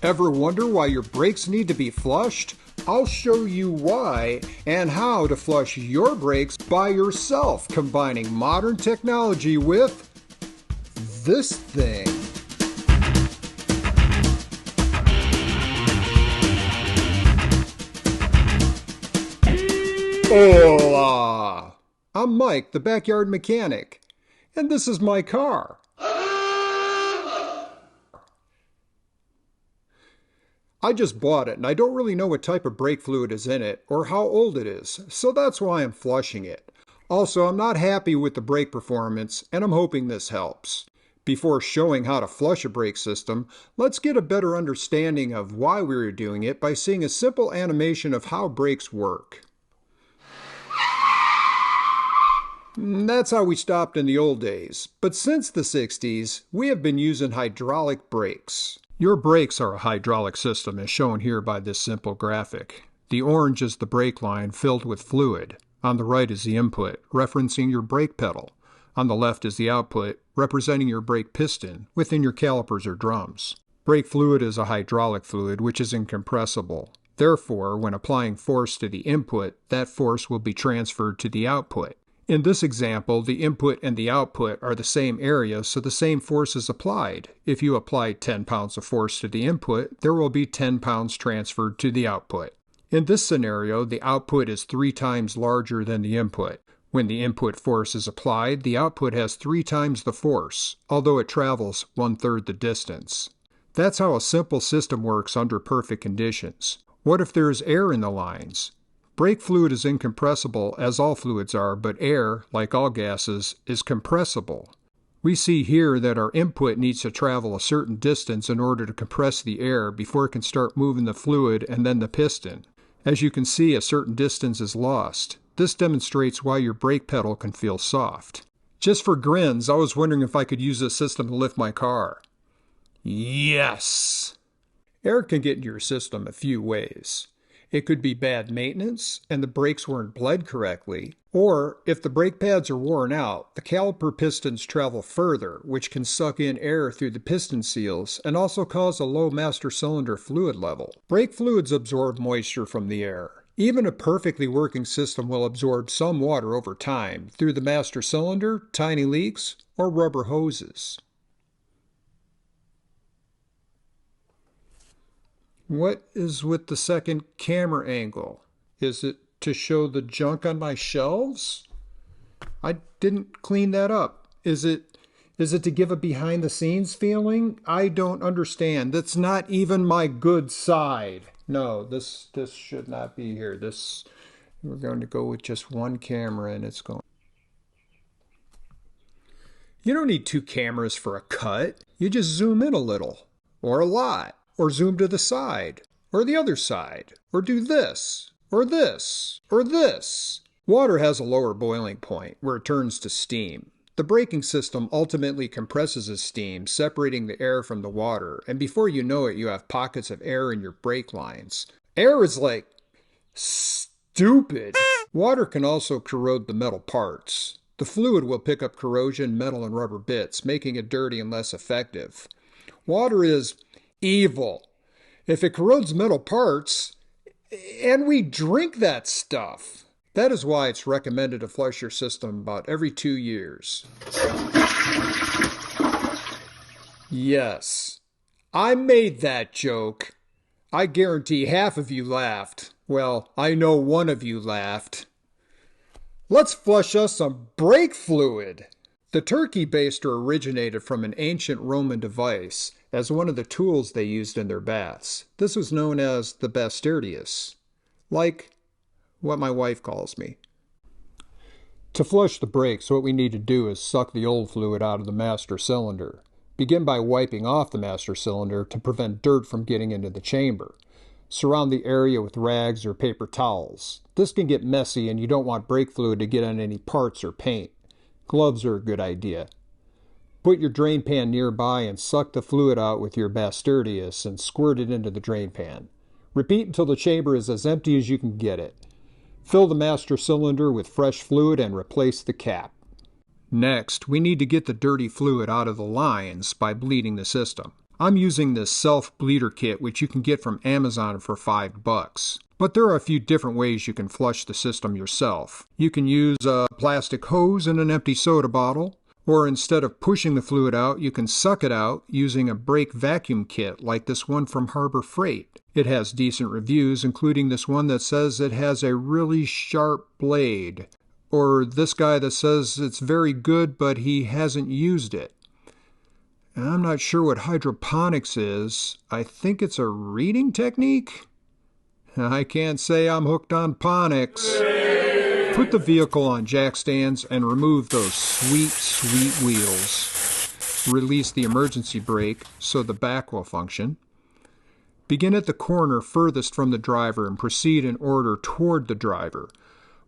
Ever wonder why your brakes need to be flushed? I'll show you why and how to flush your brakes by yourself, combining modern technology with this thing. Hola! I'm Mike, the backyard mechanic, and this is my car. I just bought it, and I don't really know what type of brake fluid is in it or how old it is, so that's why I'm flushing it. Also, I'm not happy with the brake performance, and I'm hoping this helps. Before showing how to flush a brake system, let's get a better understanding of why we are doing it by seeing a simple animation of how brakes work. That's how we stopped in the old days, but since the 60s, we have been using hydraulic brakes. Your brakes are a hydraulic system as shown here by this simple graphic. The orange is the brake line filled with fluid. On the right is the input, referencing your brake pedal. On the left is the output, representing your brake piston within your calipers or drums. Brake fluid is a hydraulic fluid which is incompressible. Therefore, when applying force to the input, that force will be transferred to the output. In this example, the input and the output are the same area, so the same force is applied. If you apply 10 pounds of force to the input, there will be 10 pounds transferred to the output. In this scenario, the output is 3 times larger than the input. When the input force is applied, the output has 3 times the force, although it travels 1/3 the distance. That's how a simple system works under perfect conditions. What if there is air in the lines? Brake fluid is incompressible, as all fluids are, but air, like all gases, is compressible. We see here that our input needs to travel a certain distance in order to compress the air before it can start moving the fluid and then the piston. As you can see, a certain distance is lost. This demonstrates why your brake pedal can feel soft. Just for grins, I was wondering if I could use this system to lift my car. Yes! Air can get into your system a few ways. It could be bad maintenance and the brakes weren't bled correctly, or if the brake pads are worn out, the caliper pistons travel further, which can suck in air through the piston seals and also cause a low master cylinder fluid level. Brake fluids absorb moisture from the air. Even a perfectly working system will absorb some water over time through the master cylinder, tiny leaks, or rubber hoses. What is with the second camera angle? Is it to show the junk on my shelves? I didn't clean that up. Is it to give a behind the scenes feeling? I don't understand. That's not even my good side. No, this should not be here. We're going to go with just one camera and it's going. You don't need 2 cameras for a cut. You just zoom in a little, or a lot. Or zoom to the side, or the other side, or do this, or this, or this. Water has a lower boiling point, where it turns to steam. The braking system ultimately compresses the steam, separating the air from the water, and before you know it, you have pockets of air in your brake lines. Air is like stupid. Water can also corrode the metal parts. The fluid will pick up corrosion, metal, and rubber bits, making it dirty and less effective. Water is evil. If it corrodes metal parts, and we drink that stuff. That is why it's recommended to flush your system about every 2 years. Yes, I made that joke. I guarantee half of you laughed. Well, I know one of you laughed. Let's flush us some brake fluid. The Turkey Baster originated from an ancient Roman device as one of the tools they used in their baths. This was known as the Bastardius, like what my wife calls me. To flush the brakes, what we need to do is suck the old fluid out of the master cylinder. Begin by wiping off the master cylinder to prevent dirt from getting into the chamber. Surround the area with rags or paper towels. This can get messy and you don't want brake fluid to get on any parts or paint. Gloves are a good idea. Put your drain pan nearby and suck the fluid out with your Bastardius and squirt it into the drain pan. Repeat until the chamber is as empty as you can get it. Fill the master cylinder with fresh fluid and replace the cap. Next, we need to get the dirty fluid out of the lines by bleeding the system. I'm using this self-bleeder kit, which you can get from Amazon for $5. But there are a few different ways you can flush the system yourself. You can use a plastic hose and an empty soda bottle, or instead of pushing the fluid out, you can suck it out using a brake vacuum kit like this one from Harbor Freight. It has decent reviews, including this one that says it has a really sharp blade, or this guy that says it's very good but he hasn't used it. I'm not sure what hydroponics is. I think it's a reading technique? I can't say I'm hooked on ponics. Put the vehicle on jack stands and remove those sweet, sweet wheels. Release the emergency brake so the back will function. Begin at the corner furthest from the driver and proceed in order toward the driver.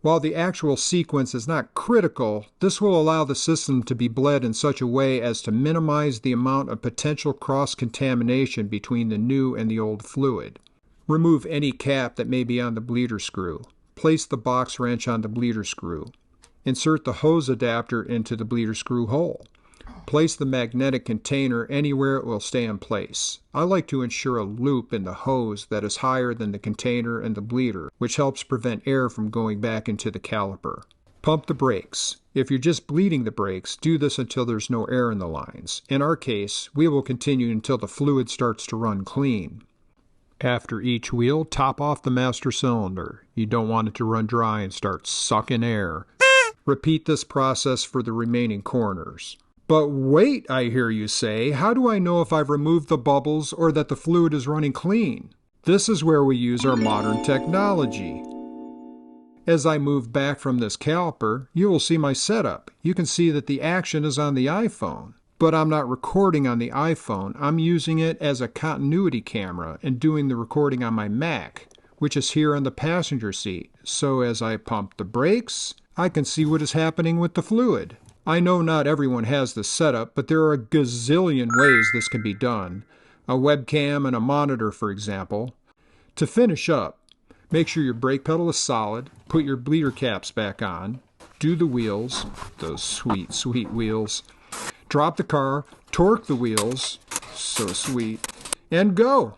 While the actual sequence is not critical, this will allow the system to be bled in such a way as to minimize the amount of potential cross-contamination between the new and the old fluid. Remove any cap that may be on the bleeder screw. Place the box wrench on the bleeder screw. Insert the hose adapter into the bleeder screw hole. Place the magnetic container anywhere it will stay in place. I like to ensure a loop in the hose that is higher than the container and the bleeder, which helps prevent air from going back into the caliper. Pump the brakes. If you're just bleeding the brakes, do this until there's no air in the lines. In our case, we will continue until the fluid starts to run clean. After each wheel, top off the master cylinder. You don't want it to run dry and start sucking air. Repeat this process for the remaining corners. But wait, I hear you say, how do I know if I've removed the bubbles or that the fluid is running clean? This is where we use our modern technology. As I move back from this caliper, you will see my setup. You can see that the action is on the iPhone. But I'm not recording on the iPhone. I'm using it as a continuity camera and doing the recording on my Mac, which is here on the passenger seat. So as I pump the brakes, I can see what is happening with the fluid. I know not everyone has this setup, but there are a gazillion ways this can be done. A webcam and a monitor, for example. To finish up, make sure your brake pedal is solid, put your bleeder caps back on, do the wheels, those sweet, sweet wheels, drop the car, torque the wheels, so sweet, and go.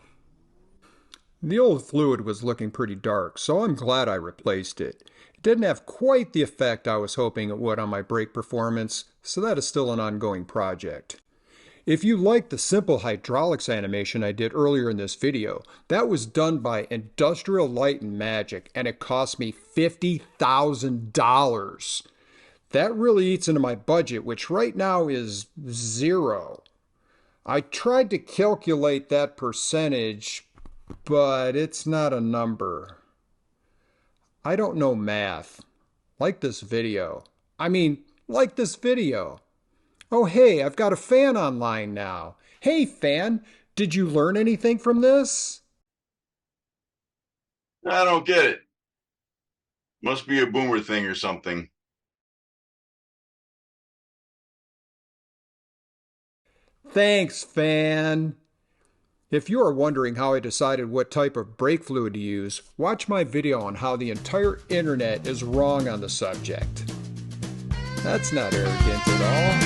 The old fluid was looking pretty dark, so I'm glad I replaced it. It didn't have quite the effect I was hoping it would on my brake performance, so that is still an ongoing project. If you liked the simple hydraulics animation I did earlier in this video, that was done by Industrial Light and Magic, and it cost me $50,000. That really eats into my budget, which right now is 0. I tried to calculate that percentage, but it's not a number. I don't know math. Like this video. Like this video. Oh hey, I've got a fan online now. Hey fan, did you learn anything from this? I don't get it. Must be a boomer thing or something. Thanks, fan. If you are wondering how I decided what type of brake fluid to use, watch my video on how the entire internet is wrong on the subject. That's not arrogant at all.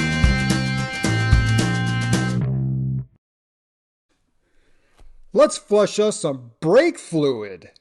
Let's flush us some brake fluid.